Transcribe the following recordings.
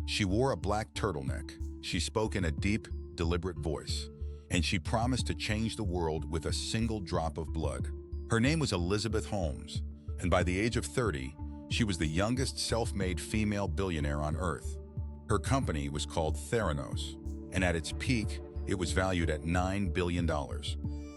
She wore a black turtleneck. She spoke in a deep, deliberate voice, and she promised to change the world with a single drop of blood. Her name was Elizabeth Holmes, and by the age of 30, she was the youngest self-made female billionaire on Earth. Her company was called Theranos, and at its peak, it was valued at $9 billion.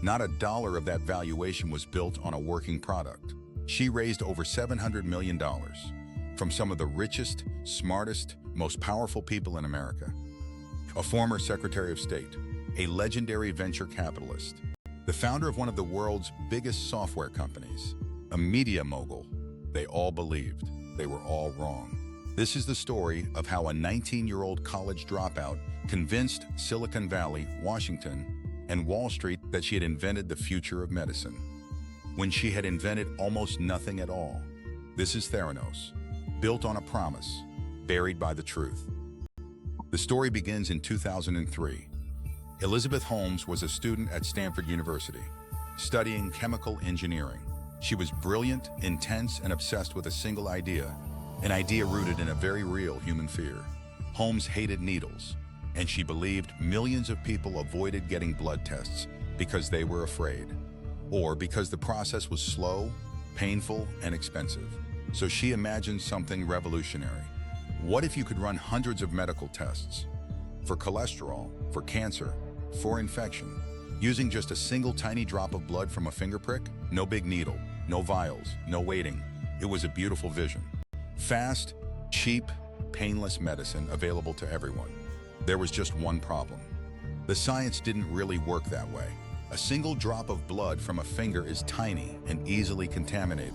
Not a dollar of that valuation was built on a working product. She raised over $700 million from some of the richest, smartest, most powerful people in America. A former Secretary of State, a legendary venture capitalist, the founder of one of the world's biggest software companies, a media mogul. They all believed they were all wrong. This is the story of how a 19-year-old college dropout convinced Silicon Valley, Washington, and Wall Street that she had invented the future of medicine, when she had invented almost nothing at all. This is Theranos, built on a promise, buried by the truth. The story begins in 2003. Elizabeth Holmes was a student at Stanford University, studying chemical engineering. She was brilliant, intense, and obsessed with a single idea, an idea rooted in a very real human fear. Holmes hated needles, and she believed millions of people avoided getting blood tests because they were afraid, or because the process was slow, painful, and expensive. So she imagined something revolutionary. What if you could run hundreds of medical tests for cholesterol, for cancer, for infection, using just a single tiny drop of blood from a finger prick? No big needle, no vials, no waiting. It was a beautiful vision. Fast, cheap, painless medicine available to everyone. There was just one problem. The science didn't really work that way. A single drop of blood from a finger is tiny and easily contaminated.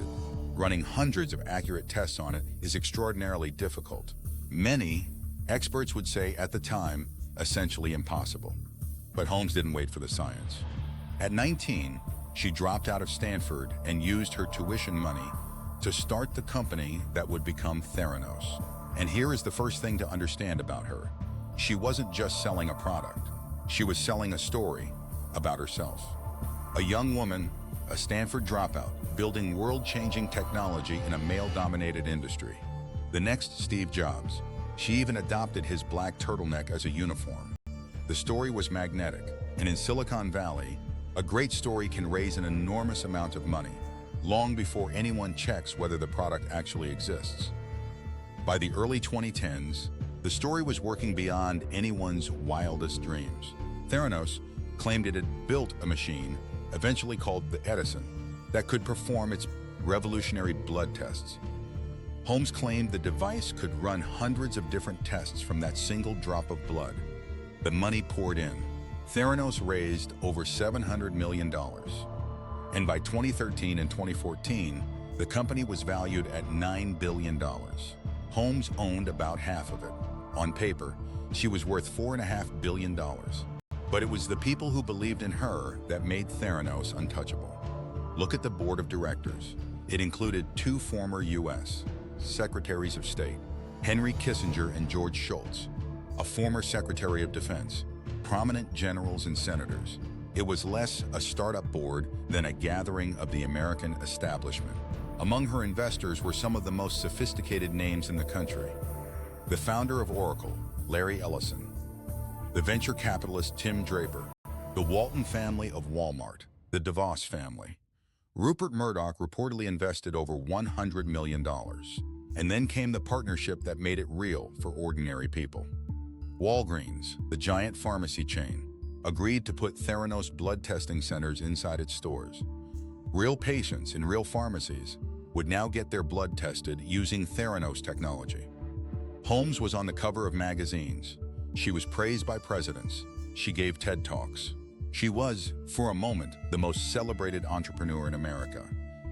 Running hundreds of accurate tests on it is extraordinarily difficult. Many experts would say at the time, essentially impossible. But Holmes didn't wait for the science. At 19, she dropped out of Stanford and used her tuition money to start the company that would become Theranos. And here is the first thing to understand about her. She wasn't just selling a product. She was selling a story about herself. A young woman, a Stanford dropout, building world-changing technology in a male-dominated industry. The next Steve Jobs. She even adopted his black turtleneck as a uniform. The story was magnetic, and in Silicon Valley, a great story can raise an enormous amount of money, long before anyone checks whether the product actually exists. By the early 2010s, the story was working beyond anyone's wildest dreams. Theranos claimed it had built a machine, eventually called the Edison, that could perform its revolutionary blood tests. Holmes claimed the device could run hundreds of different tests from that single drop of blood. The money poured in. Theranos raised over $700 million. And by 2013 and 2014, the company was valued at $9 billion. Holmes owned about half of it. On paper, she was worth $4.5 billion. But it was the people who believed in her that made Theranos untouchable. Look at the board of directors. It included two former U.S. Secretaries of State, Henry Kissinger and George Shultz, a former Secretary of Defense, prominent generals and senators. It was less a startup board than a gathering of the American establishment. Among her investors were some of the most sophisticated names in the country. The founder of Oracle, Larry Ellison, the venture capitalist Tim Draper, the Walton family of Walmart, the DeVos family. Rupert Murdoch reportedly invested over $100 million. And then came the partnership that made it real for ordinary people. Walgreens, the giant pharmacy chain, agreed to put Theranos blood testing centers inside its stores. Real patients in real pharmacies would now get their blood tested using Theranos technology. Holmes was on the cover of magazines. She was praised by presidents. She gave TED Talks. She was, for a moment, the most celebrated entrepreneur in America.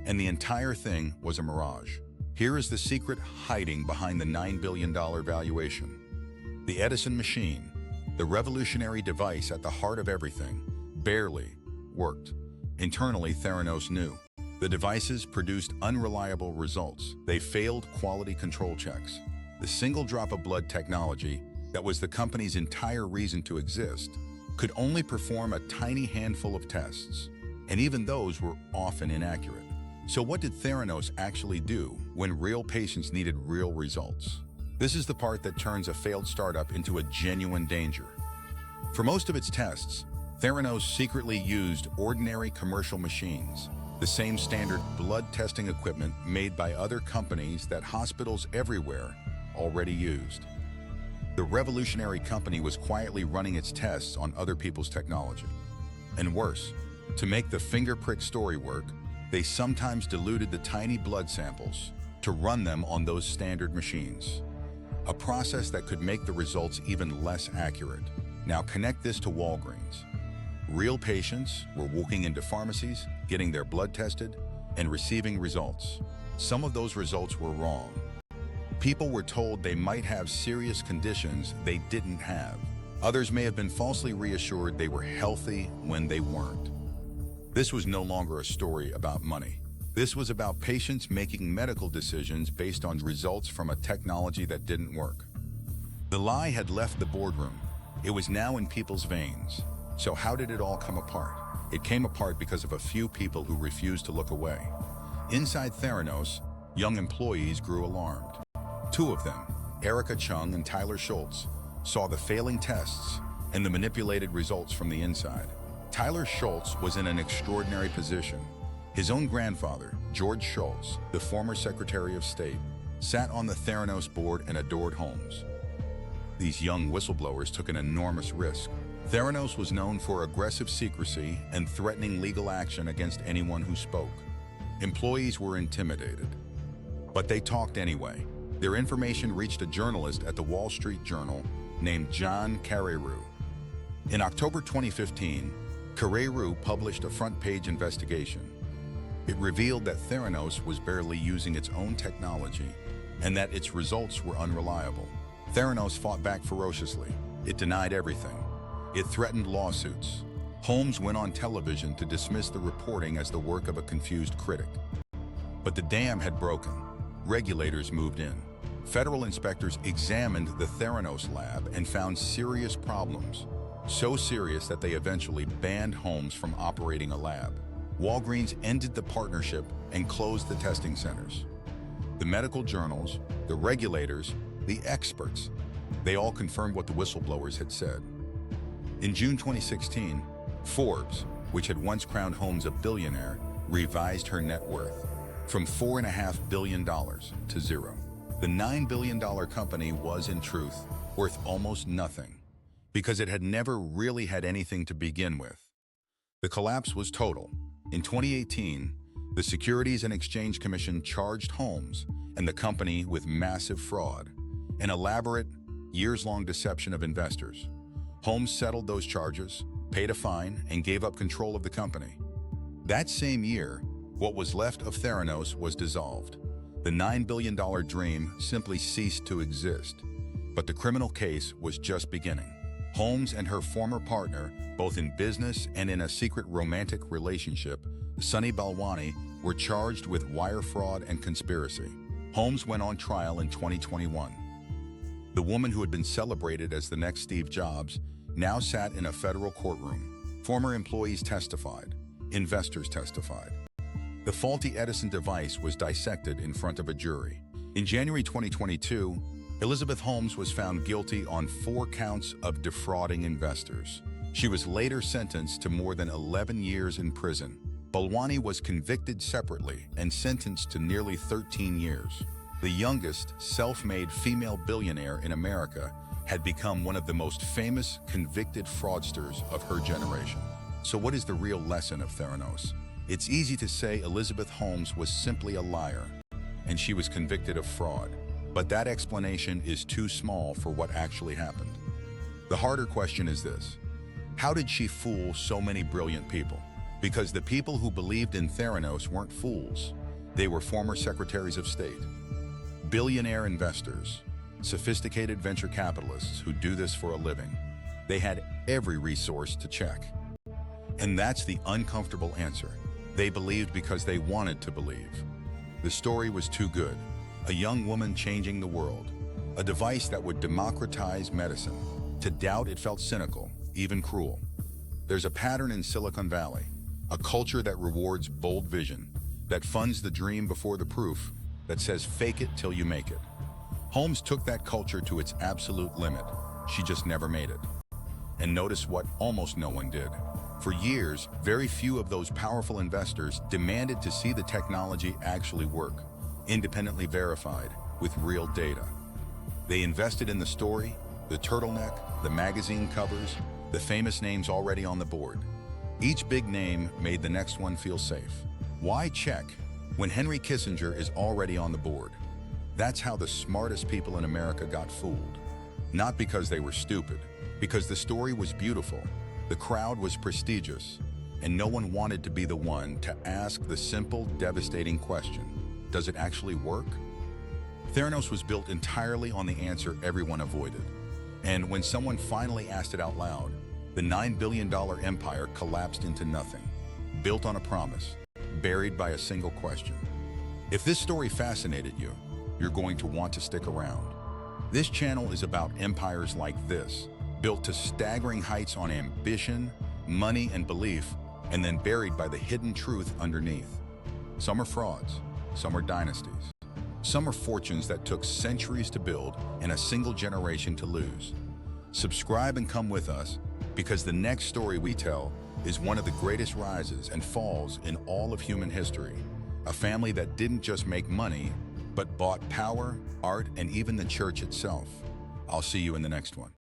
And the entire thing was a mirage. Here is the secret hiding behind the $9 billion valuation. The Edison machine, the revolutionary device at the heart of everything, barely worked. Internally, Theranos knew. The devices produced unreliable results. They failed quality control checks. The single drop of blood technology that was the company's entire reason to exist could only perform a tiny handful of tests, and even those were often inaccurate. So what did Theranos actually do when real patients needed real results? This is the part that turns a failed startup into a genuine danger. For most of its tests, Theranos secretly used ordinary commercial machines, the same standard blood testing equipment made by other companies that hospitals everywhere already used. The revolutionary company was quietly running its tests on other people's technology. And worse, to make the finger prick story work, they sometimes diluted the tiny blood samples to run them on those standard machines, a process that could make the results even less accurate. Now connect this to Walgreens. Real patients were walking into pharmacies, getting their blood tested, and receiving results. Some of those results were wrong. People were told they might have serious conditions they didn't have. Others may have been falsely reassured they were healthy when they weren't. This was no longer a story about money. This was about patients making medical decisions based on results from a technology that didn't work. The lie had left the boardroom. It was now in people's veins. So how did it all come apart? It came apart because of a few people who refused to look away. Inside Theranos, young employees grew alarmed. Two of them, Erica Chung and Tyler Schultz, saw the failing tests and the manipulated results from the inside. Tyler Schultz was in an extraordinary position. His own grandfather, George Schultz, the former Secretary of State, sat on the Theranos board and adored Holmes. These young whistleblowers took an enormous risk. Theranos was known for aggressive secrecy and threatening legal action against anyone who spoke. Employees were intimidated, but they talked anyway. Their information reached a journalist at the Wall Street Journal named John Carreyrou. In October 2015, Carreyrou published a front-page investigation. It revealed that Theranos was barely using its own technology and that its results were unreliable. Theranos fought back ferociously. It denied everything. It threatened lawsuits. Holmes went on television to dismiss the reporting as the work of a confused critic. But the dam had broken. Regulators moved in. Federal inspectors examined the Theranos lab and found serious problems, so serious that they eventually banned Holmes from operating a lab. Walgreens ended the partnership and closed the testing centers. The medical journals, the regulators, the experts, they all confirmed what the whistleblowers had said. In June 2016, Forbes, which had once crowned Holmes a billionaire, revised her net worth from $4.5 billion to zero. The $9 billion company was, in truth, worth almost nothing because it had never really had anything to begin with. The collapse was total. In 2018, the Securities and Exchange Commission charged Holmes and the company with massive fraud, an elaborate, years-long deception of investors. Holmes settled those charges, paid a fine, and gave up control of the company. That same year, what was left of Theranos was dissolved. The $9 billion dream simply ceased to exist. But the criminal case was just beginning. Holmes and her former partner, both in business and in a secret romantic relationship, Sunny Balwani, were charged with wire fraud and conspiracy. Holmes went on trial in 2021. The woman who had been celebrated as the next Steve Jobs now sat in a federal courtroom. Former employees testified. Investors testified. The faulty Edison device was dissected in front of a jury. In January 2022, Elizabeth Holmes was found guilty on 4 counts of defrauding investors. She was later sentenced to more than 11 years in prison. Balwani was convicted separately and sentenced to nearly 13 years. The youngest self-made female billionaire in America had become one of the most famous convicted fraudsters of her generation. So what is the real lesson of Theranos? It's easy to say Elizabeth Holmes was simply a liar, and she was convicted of fraud. But that explanation is too small for what actually happened. The harder question is this: how did she fool so many brilliant people? Because the people who believed in Theranos weren't fools. They were former Secretaries of State, billionaire investors, sophisticated venture capitalists who do this for a living. They had every resource to check. And that's the uncomfortable answer. They believed because they wanted to believe. The story was too good. A young woman changing the world. A device that would democratize medicine. To doubt it felt cynical, even cruel. There's a pattern in Silicon Valley. A culture that rewards bold vision. That funds the dream before the proof. That says fake it till you make it. Holmes took that culture to its absolute limit. She just never made it. And notice what almost no one did. For years, very few of those powerful investors demanded to see the technology actually work, independently verified, with real data. They invested in the story, the turtleneck, the magazine covers, the famous names already on the board. Each big name made the next one feel safe. Why check when Henry Kissinger is already on the board? That's how the smartest people in America got fooled. Not because they were stupid, because the story was beautiful, the crowd was prestigious, and no one wanted to be the one to ask the simple, devastating question: does it actually work? Theranos was built entirely on the answer everyone avoided. And when someone finally asked it out loud, the $9 billion empire collapsed into nothing, built on a promise, buried by a single question. If this story fascinated you, you're going to want to stick around. This channel is about empires like this, built to staggering heights on ambition, money, and belief, and then buried by the hidden truth underneath. Some are frauds, some are dynasties. Some are fortunes that took centuries to build and a single generation to lose. Subscribe and come with us, because the next story we tell is one of the greatest rises and falls in all of human history. A family that didn't just make money, but bought power, art, and even the church itself. I'll see you in the next one.